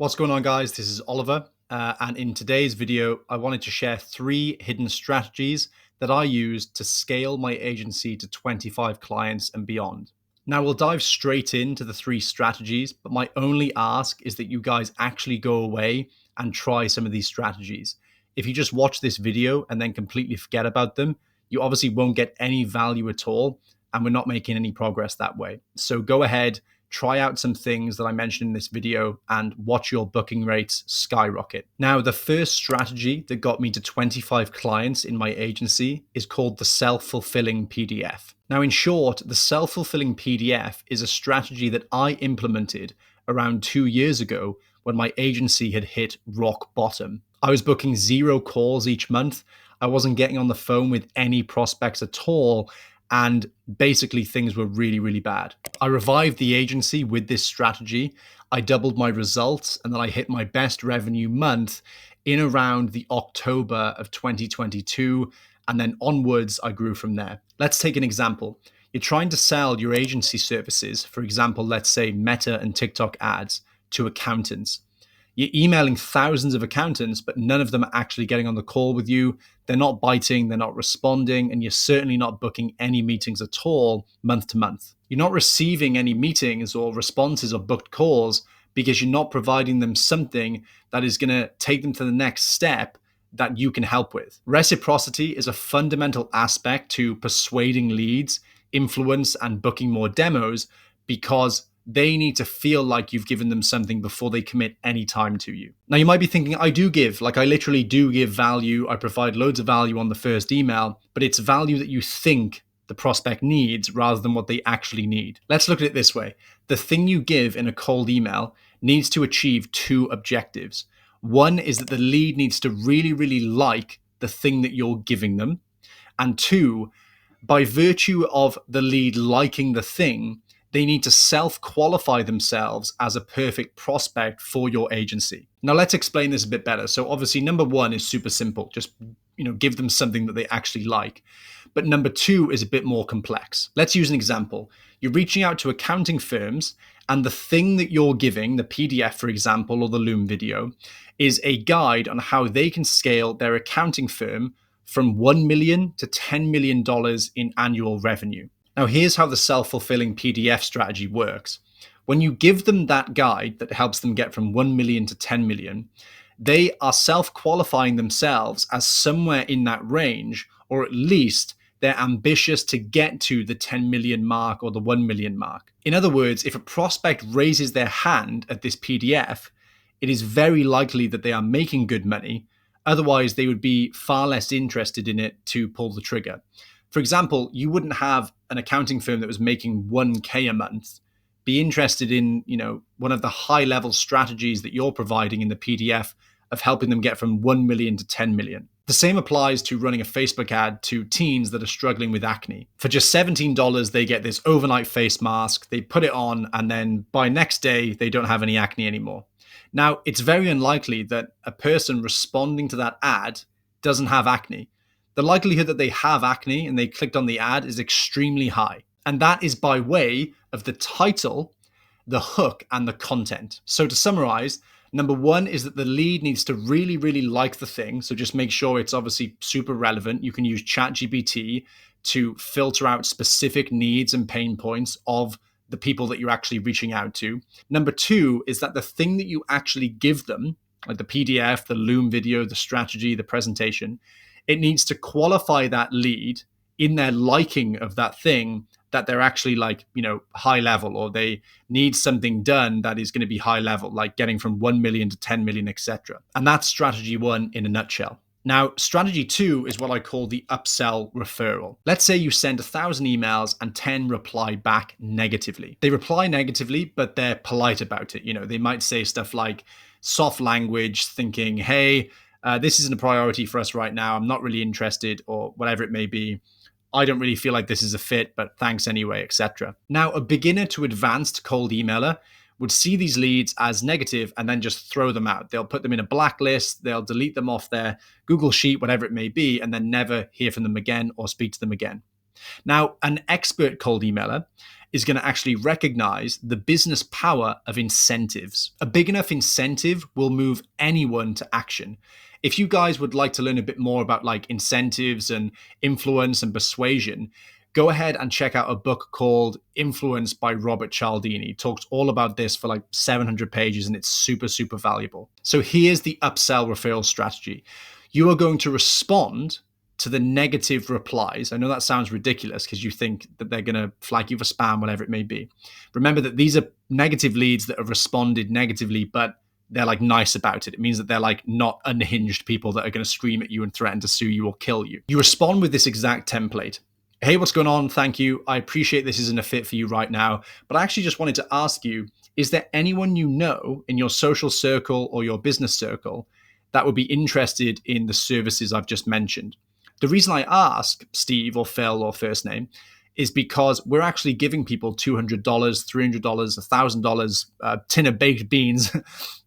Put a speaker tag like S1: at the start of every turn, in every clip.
S1: What's going on, guys? This is Oliver, and in today's video, I wanted to share 3 hidden strategies that I use to scale my agency to 25 clients and beyond. Now, we'll dive straight into the 3 strategies, but my only ask is that you guys actually go away and try some of these strategies. If you just watch this video and then completely forget about them, you obviously won't get any value at all, and we're not making any progress that way. So go ahead, try out some things that I mentioned in this video and watch your booking rates skyrocket. Now, the first strategy that got me to 25 clients in my agency is called the Selffulfilling PDF. Now, in short, the Selffulfilling PDF is a strategy that I implemented around 2 years ago when my agency had hit rock bottom. I was booking 0 calls each month. I wasn't getting on the phone with any prospects at all. And basically things were really, really bad. I revived the agency with this strategy. I doubled my results, and then I hit my best revenue month in around the October of 2022. And then onwards, I grew from there. Let's take an example. You're trying to sell your agency services, for example, let's say Meta and TikTok ads, to accountants. You're emailing thousands of accountants, but none of them are actually getting on the call with you. They're not biting, they're not responding, and you're certainly not booking any meetings at all month to month. You're not receiving any meetings or responses or booked calls because you're not providing them something that is going to take them to the next step that you can help with. Reciprocity is a fundamental aspect to persuading leads, influence, and booking more demos because they need to feel like you've given them something before they commit any time to you. Now, you might be thinking, I literally do give value. I provide loads of value on the first email, but it's value that you think the prospect needs rather than what they actually need. Let's look at it this way. The thing you give in a cold email needs to achieve 2 objectives. One is that the lead needs to really, really like the thing that you're giving them. And 2, by virtue of the lead liking the thing, they need to self-qualify themselves as a perfect prospect for your agency. Now, let's explain this a bit better. So obviously, number 1 is super simple. Just, give them something that they actually like. But number 2 is a bit more complex. Let's use an example. You're reaching out to accounting firms, and the thing that you're giving, the PDF, for example, or the Loom video, is a guide on how they can scale their accounting firm from $1 million to $10 million in annual revenue. Now, here's how the self-fulfilling PDF strategy works. When you give them that guide that helps them get from 1 million to 10 million, they are self-qualifying themselves as somewhere in that range, or at least they're ambitious to get to the 10 million mark or the 1 million mark. In other words, if a prospect raises their hand at this PDF, it is very likely that they are making good money. Otherwise, they would be far less interested in it to pull the trigger. For example, you wouldn't have an accounting firm that was making 1K a month be interested in, one of the high-level strategies that you're providing in the PDF of helping them get from 1 million to 10 million. The same applies to running a Facebook ad to teens that are struggling with acne. For just $17, they get this overnight face mask, they put it on, and then by next day, they don't have any acne anymore. Now, it's very unlikely that a person responding to that ad doesn't have acne. The likelihood that they have acne and they clicked on the ad is extremely high. And that is by way of the title, the hook, and the content. So to summarize, number 1 is that the lead needs to really, really like the thing. So just make sure it's obviously super relevant. You can use ChatGPT to filter out specific needs and pain points of the people that you're actually reaching out to. Number 2 is that the thing that you actually give them, like the PDF, the Loom video, the strategy, the presentation, it needs to qualify that lead in their liking of that thing, that they're actually high level, or they need something done that is going to be high level, like getting from 1 million to 10 million, etc. And that's strategy 1 in a nutshell. Now, strategy 2 is what I call the Upsell Referral. Let's say you send 1,000 emails and 10 reply back negatively. They reply negatively, but they're polite about it. They might say stuff like soft language, thinking, hey, this isn't a priority for us right now. I'm not really interested, or whatever it may be. I don't really feel like this is a fit, but thanks anyway, etc. Now, a beginner to advanced cold emailer would see these leads as negative and then just throw them out. They'll put them in a blacklist, they'll delete them off their Google Sheet, whatever it may be, and then never hear from them again or speak to them again. Now, an expert cold emailer is going to actually recognize the business power of incentives. A big enough incentive will move anyone to action. If you guys would like to learn a bit more about like incentives and influence and persuasion, go ahead and check out a book called Influence by Robert Cialdini. He talks all about this for like 700 pages and it's super, super valuable. So here's the upsell referral strategy. You are going to respond to the negative replies. I know that sounds ridiculous because you think that they're going to flag you for spam, whatever it may be. Remember that these are negative leads that have responded negatively, but they're like nice about it. It means that they're like not unhinged people that are going to scream at you and threaten to sue you or kill you. You respond with this exact template. Hey, what's going on? Thank you. I appreciate this isn't a fit for you right now, but I actually just wanted to ask you, is there anyone you know in your social circle or your business circle that would be interested in the services I've just mentioned? The reason I ask Steve or Phil or first name is because we're actually giving people $200, $300, $1,000, a tin of baked beans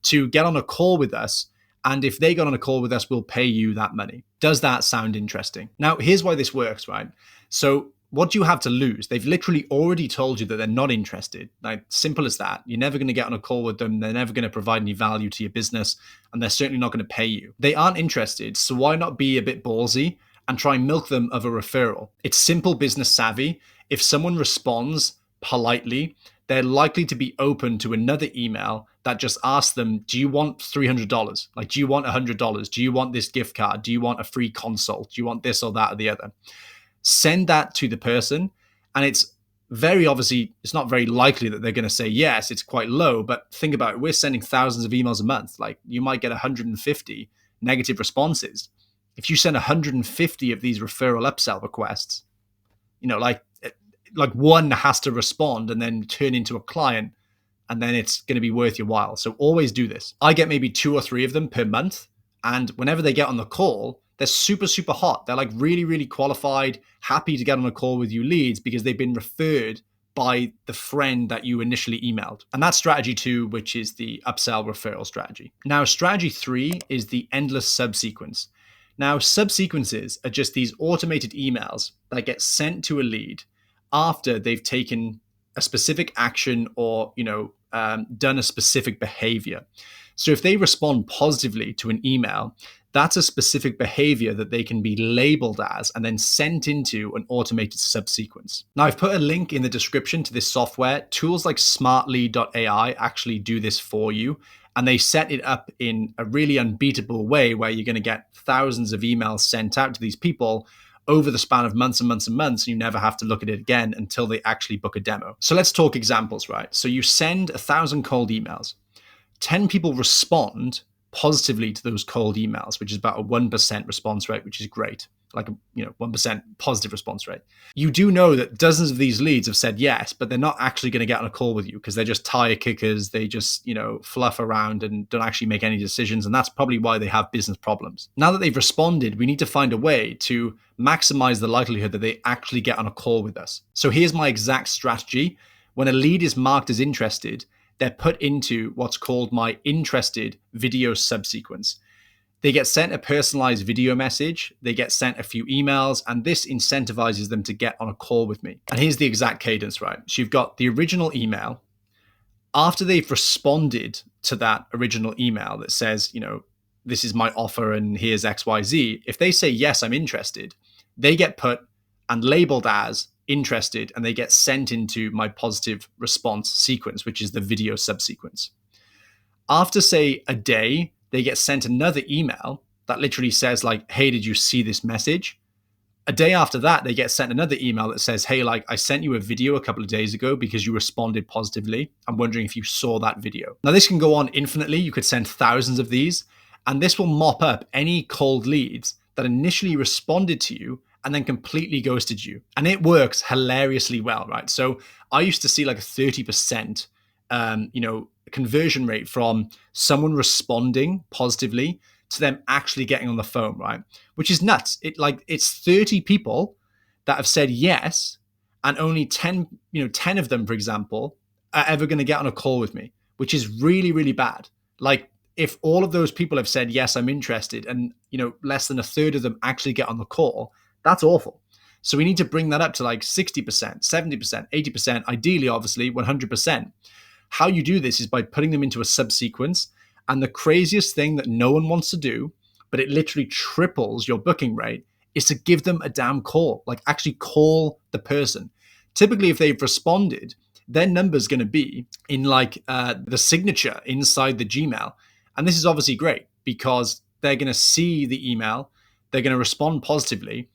S1: to get on a call with us. And if they got on a call with us, we'll pay you that money. Does that sound interesting? Now, here's why this works, right? So what do you have to lose? They've literally already told you that they're not interested. Like, simple as that. You're never going to get on a call with them. They're never going to provide any value to your business, and they're certainly not going to pay you. They aren't interested. So why not be a bit ballsy and try and milk them of a referral? It's simple business savvy. If someone responds politely, they're likely to be open to another email that just asks them, do you want $300? Like, do you want $100? Do you want this gift card? Do you want a free consult? Do you want this or that or the other? Send that to the person. And it's very obviously, it's not very likely that they're going to say yes. It's quite low, but think about it. We're sending thousands of emails a month. Like, you might get 150 negative responses. If you send 150 of these referral upsell requests, you know, like one has to respond and then turn into a client, and then it's going to be worth your while. So always do this. I get maybe 2 or 3 of them per month. And whenever they get on the call, they're super, super hot. They're like really, really qualified, happy to get on a call with you leads because they've been referred by the friend that you initially emailed. And that's strategy 2, which is the upsell referral strategy. Now, strategy 3 is the endless subsequence. Now, subsequences are just these automated emails that get sent to a lead after they've taken a specific action or, done a specific behavior. So if they respond positively to an email, that's a specific behavior that they can be labeled as and then sent into an automated subsequence. Now, I've put a link in the description to this software. Tools like smartly.ai actually do this for you. And they set it up in a really unbeatable way where you're going to get thousands of emails sent out to these people over the span of months and months and months. And you never have to look at it again until they actually book a demo. So let's talk examples, right? So you send 1,000 cold emails. 10 people respond positively to those cold emails, which is about a 1% response rate, which is great. Like 1% positive response rate. You do know that dozens of these leads have said yes, but they're not actually going to get on a call with you because they're just tire kickers. They just, fluff around and don't actually make any decisions. And that's probably why they have business problems. Now that they've responded, we need to find a way to maximize the likelihood that they actually get on a call with us. So here's my exact strategy. When a lead is marked as interested, they're put into what's called my interested video subsequence. They get sent a personalized video message, they get sent a few emails, and this incentivizes them to get on a call with me. And here's the exact cadence, right? So you've got the original email. After they've responded to that original email that says, this is my offer and here's XYZ, if they say, yes, I'm interested, they get put and labeled as interested, and they get sent into my positive response sequence, which is the video subsequence. After, say, a day, they get sent another email that literally says like, hey, did you see this message? A day after that, they get sent another email that says, hey, I sent you a video a couple of days ago because you responded positively. I'm wondering if you saw that video. Now, this can go on infinitely. You could send thousands of these, and this will mop up any cold leads that initially responded to you and then completely ghosted you. And it works hilariously well, right? So I used to see like a 30%, conversion rate from someone responding positively to them actually getting on the phone, right? Which is nuts. It's 30 people that have said yes, and only 10 of them, for example, are ever going to get on a call with me, which is really, really bad. Like, if all of those people have said, yes, I'm interested, and less than a third of them actually get on the call, that's awful. So we need to bring that up to like 60%, 70%, 80%, ideally, obviously, 100%. How you do this is by putting them into a subsequence. And the craziest thing that no one wants to do, but it literally triples your booking rate, is to give them a damn call. Like actually call the person. Typically, if they've responded, their number's going to be in like the signature inside the Gmail. And this is obviously great because they're going to see the email, they're going to respond positively.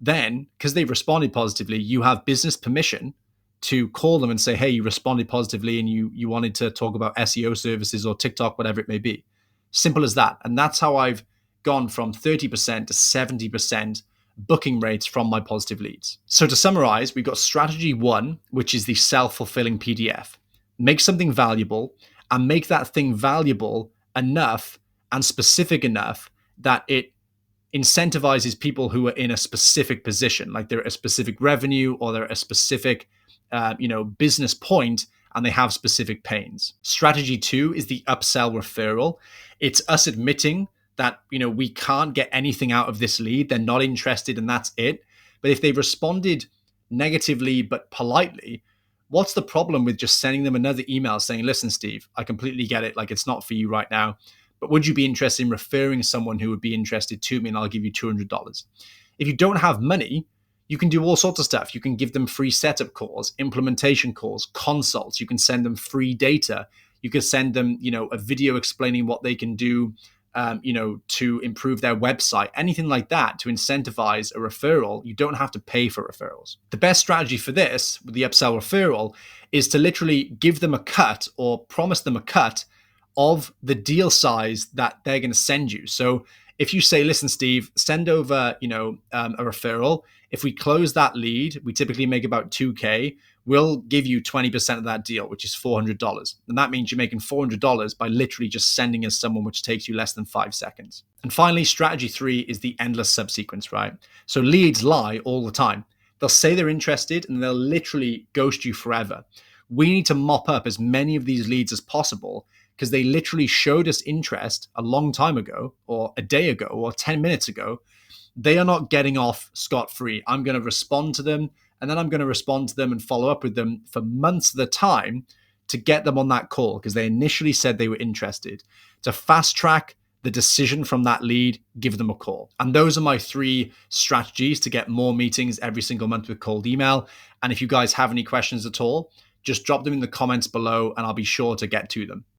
S1: Then, because they've responded positively, you have business permission to call them and say, hey, you responded positively and you wanted to talk about SEO services or TikTok, whatever it may be. Simple as that. And that's how I've gone from 30% to 70% booking rates from my positive leads. So to summarize, we've got strategy 1, which is the self-fulfilling PDF. Make something valuable and make that thing valuable enough and specific enough that it incentivizes people who are in a specific position, like they're at a specific revenue or they're at a specific business point and they have specific pains. Strategy 2 is the upsell referral. It's us admitting that we can't get anything out of this lead. They're not interested and that's it. But if they've responded negatively but politely, what's the problem with just sending them another email saying, listen, Steve, I completely get it. Like it's not for you right now, but would you be interested in referring someone who would be interested to me and I'll give you $200? If you don't have money, you can do all sorts of stuff. You can give them free setup calls, implementation calls, consults. You can send them free data. You can send them, a video explaining what they can do, to improve their website, anything like that to incentivize a referral. You don't have to pay for referrals. The best strategy for this, with the upsell referral, is to literally give them a cut or promise them a cut of the deal size that they're going to send you. So if you say, listen, Steve, send over, a referral. If we close that lead, we typically make about 2K. We'll give you 20% of that deal, which is $400. And that means you're making $400 by literally just sending us someone, which takes you less than 5 seconds. And finally, strategy 3 is the endless subsequence, right? So leads lie all the time. They'll say they're interested and they'll literally ghost you forever. We need to mop up as many of these leads as possible because they literally showed us interest a long time ago or a day ago or 10 minutes ago. They are not getting off scot-free. I'm going to respond to them and then I'm going to respond to them and follow up with them for months at a time to get them on that call because they initially said they were interested. To fast track the decision from that lead, give them a call. And those are my 3 strategies to get more meetings every single month with cold email. And if you guys have any questions at all, just drop them in the comments below and I'll be sure to get to them.